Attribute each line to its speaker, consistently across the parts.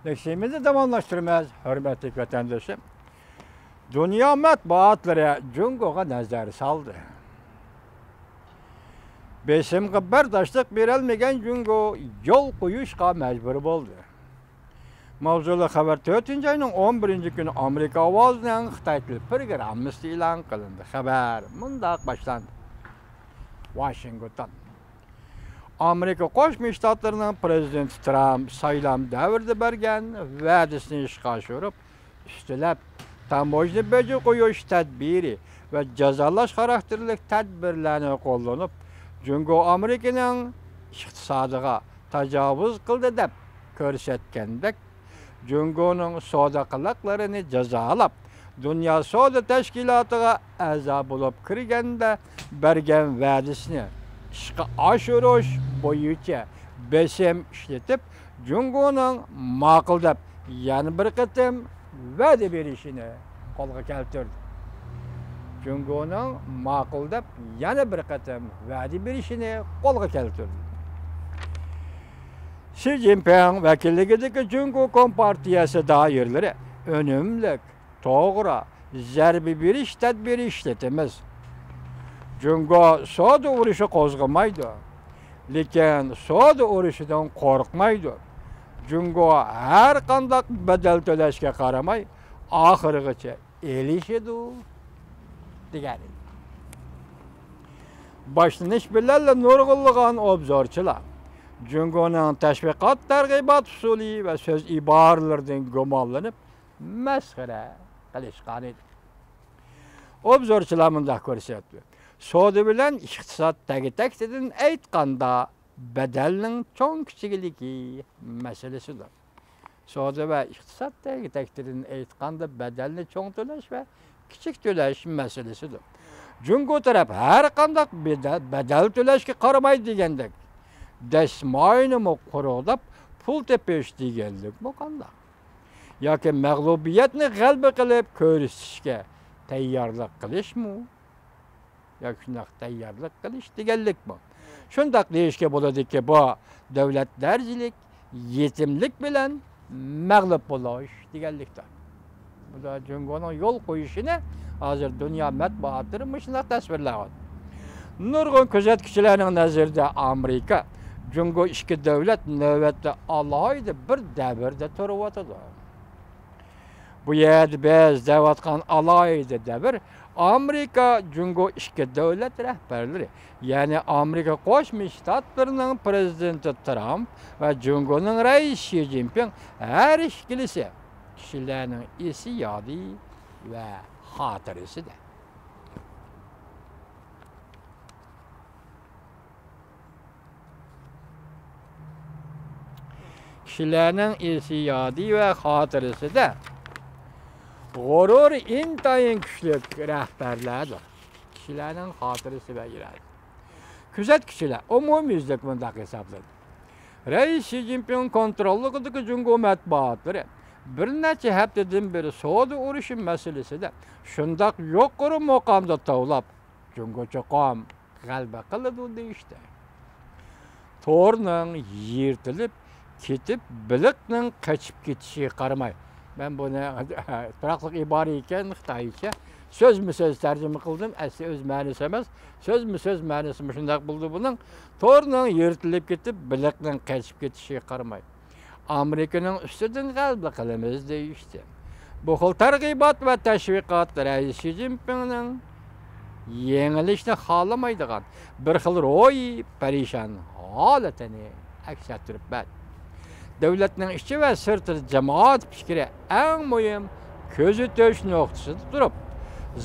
Speaker 1: Leksimizni tamamlaştırmaz, hürmetli vatandaşım. Dünya matbuatları Cungo'ga nazar saldı. Besimge bardaşlık berilmegen Cungo yol koyuşqa mecbur oldu. Mavzulu haber 4. ayının 11. günü Amerika avazının Xitay tili programı ilan kılındı. Haber mundaq başlandı. Washington. Amerika Qo'shma Shtatlarının prezidenti Trump saylam davrida bergan va'dasini ishga oshirib, ustilab tamojni beji qo'yish tadbiri va jazolash xarakterli tadbirlarni qo'llanib, Jungo Amerikaning iqtisodiga tajovuz qildi deb ko'rsatgandek, Jungoning savdo qiliqlarini jazolab, Dunyo savdo tashkilotiga a'zo bo'lib kirganda bergan va'dasini ishga oshirish bo'yicha besim ishlatib, Jungoning ma'qul deb yana bir qatim va'da berishini qo'lga keltirdi. Jungoning ma'qul deb yana bir qatim va'da berishini qo'lga keltirdi. Xi Jinping vakilligidagi Jungo Kompartiyasi doiralari unumli, to'g'ri zarba berish tadbiri ishlatamiz. Jungo savdo urushi qo'zg'amaydi, lekin savdo urushidan qo'rqmaydi. Jungo har qanday badal to'lashga qaramay, oxirigacha elishadi degani. Boshlanish bilan nurg'unlagan obzorchilar Jungoning tashviqot targ'ibot usuli va so'z iboralaridan gumonlanib, masxara qilishgan edi. Obzorchilar bunday ko'rsatdi. Savdo bilan iqtisod tagi-tagidan aytganda badalning cho'ng kichikligi masalasidir. Savdo va iqtisod tagi-tagidan aytganda badalni cho'ng to'lash va kichik to'lash masalasidir. Jungo taraf har qanday badal to'lashga qaramaydi degandek, dasmoyni quruqlab pul tepish deganlik bu qanday? Yoki mag'lubiyatni g'alaba qilib ko'rsatishga tayyorlik qilishmi? Yoki shunday tayyorlik qilish deganlik bu. Shunday deyishga bo'ladiki, bu davlatlarchilik, yetimlik bilan mag'lub bo'lish deganlikdir. Bu da Jungoning yo'l qo'yishini hozir dunyo matbuotlari shunday tasvirlayapti. Nurg'un kuzatuvchilarning nazarida Amerika Jungo ikki davlat navbatda alohida bir davrda turibdi. Bu yerda biz davatgan alohida davr Amerika Jungo ikki davlat rahbarlari, ya'ni Amerika Qo'shma Shtatlarining prezidenti Trump va Jungoning raisi Xi Jinping har ikkilisi kishilarning esi yodi va xotirasidir. Kishilarning esi yodi va xotirasida g'urur intayin kuchli rahbarlardir. Kishilarning xotirasi va yuragi. Kuzatuvchilar umumyuzlik bunday hisoblanadi. Rais Xi Jinping kontrolligidagi Jungo matbuotlari bir necha haftadan beri savdo urushi masalasida shundoq yuqori maqomda tovlab, Jungo cho'qom g'alaba qiladi deyishdi. To'rning yirtilib ketib, biliqning qochib ketishiga qaramay, ben buni turaqliq ibora ekan Xitoycha so'zma-so'z tarjima qildim. Asli o'z ma'nosi emas, so'zma-so'z ma'nosi shunday bo'ldi buning. To'rning yirtilib ketib, biliqning qochib ketishiga qaramay, Amerikaning ustidan g'alaba qilamiz deyishdi. Bu xil targ'ibot va tashviqot Rais Xi Jinpingning yengilishni xohlamaydigan bir xil ro'yi parishon holatini aks ettirib berdi. Davlatning ichi va sirti jamoat fikri eng muhim ko'zitish nuqtasida turib,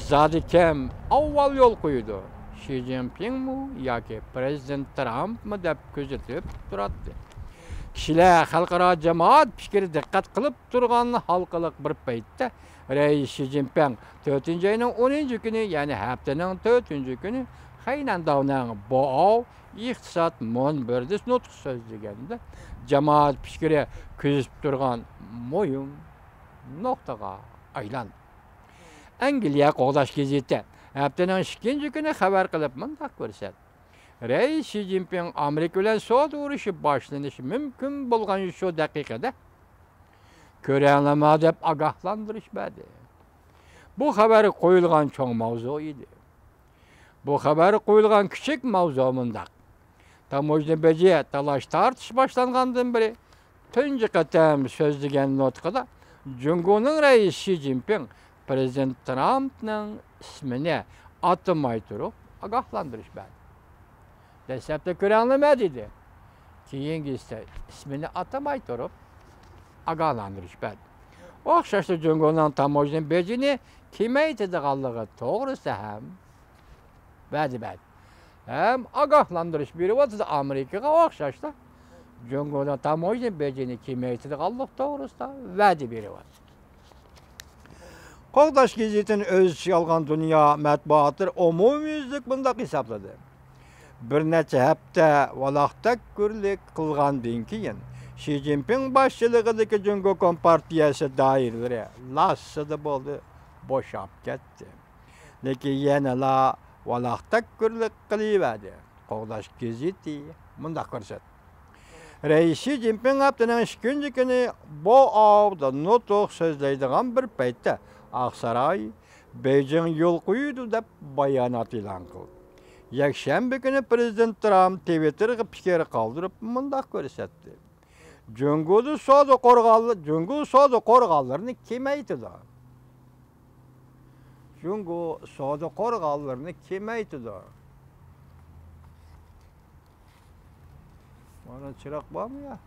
Speaker 1: zodi kim avval yo'l qo'ydi? Xi Jinpingmi yoki prezident Trumpmi deb ko'zitib turadi. Kishilar xalqaro jamoat fikri diqqat qilib turgan halqaliq bir paytda Rais Xi Jinping 4-ayning 10-kuni, ya'ni haftaning 4-kuni Xaynandovning bo'g'ov iqtisod munbirida nutq so'zlaganda jamoat fikri ko'zib turgan muhim nuqtaga aylandi. Angliya qo'g'dash gazeti haftaning 2-kuni xabar qilib bunday ko'rsatdi. Rais Xi Jinping Amerika bilan savdo urushi boshlanishi mumkin bo'lgan shu daqiqada Körenleme dep agahlandırışmadı. Bu haberi koyulgan çoğ mavzu idi. Bu haberi koyulgan küçük mavzu mındak. Tamojne bece talaş tartış başlangandan beri tünce katem sözlügen notkada Cumhur'un reisi Xi Jinping Prezident Trump'ın ismini atımay durup agahlandırışmadı. Desepte körenleme dedi. Keyingisi ismini atamay durup agahlandırışmadı. Okşaştı Cumhur'un tamojne becini kime itidiğallığı doğrusu hem bədi. Hem agahlandırış biri vardı Amerika'ya okşaştı. Cumhur'un tamojne becini kime itidiğallığı doğrusu da bədi biri var. Qoğdaş gezetin öz içi alğan dünya mətbuatır umumyüzlük bundaq hesapladı. Bir neçe hafta valaqtak gürlük qılğandan keyin Xi Jinping başçılığındaki Cumhur Kompartiyası dairleri lassıdı boldu, boşap ketdi. Lekin yana la valaqtak gürlük qılıverdi. Qoğdaş gezeti bundaq ko'rsatdi. Reis Xi Jinping haftanın 2 günü bu avda nutuq sözleydiğen bir paytda Aksaray, Beijing yol koydu dep bayanat ilan qıldı. Yakşembe günü Prezident Trump Twitter'ga pikir qaldırıp mundaq ko'rsatdi. Cumhur'da soda qorğanlarını kim aytdı? Cumhur soda qorğanlarını kim aytdı? Bana çırak var mı ya?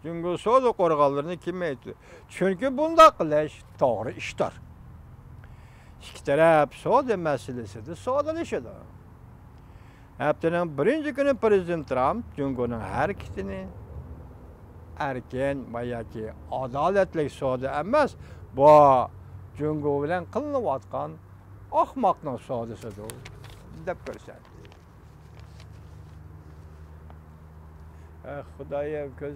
Speaker 1: Cumhur soda qorğanlarını kim aytdı? Çünkü bundaq qilish to'g'ri ishdir. İki taraf soda meselesidir, sodalaşıdır. Haftanın 1. günü Prezident Trump Cumhur'un hareketini erken bayaki adaletlik soda emas, bu Cumhur bilen qılınyatqan ahmaqның sodasidir dep ko'rsatdi. Xudoyim ko'z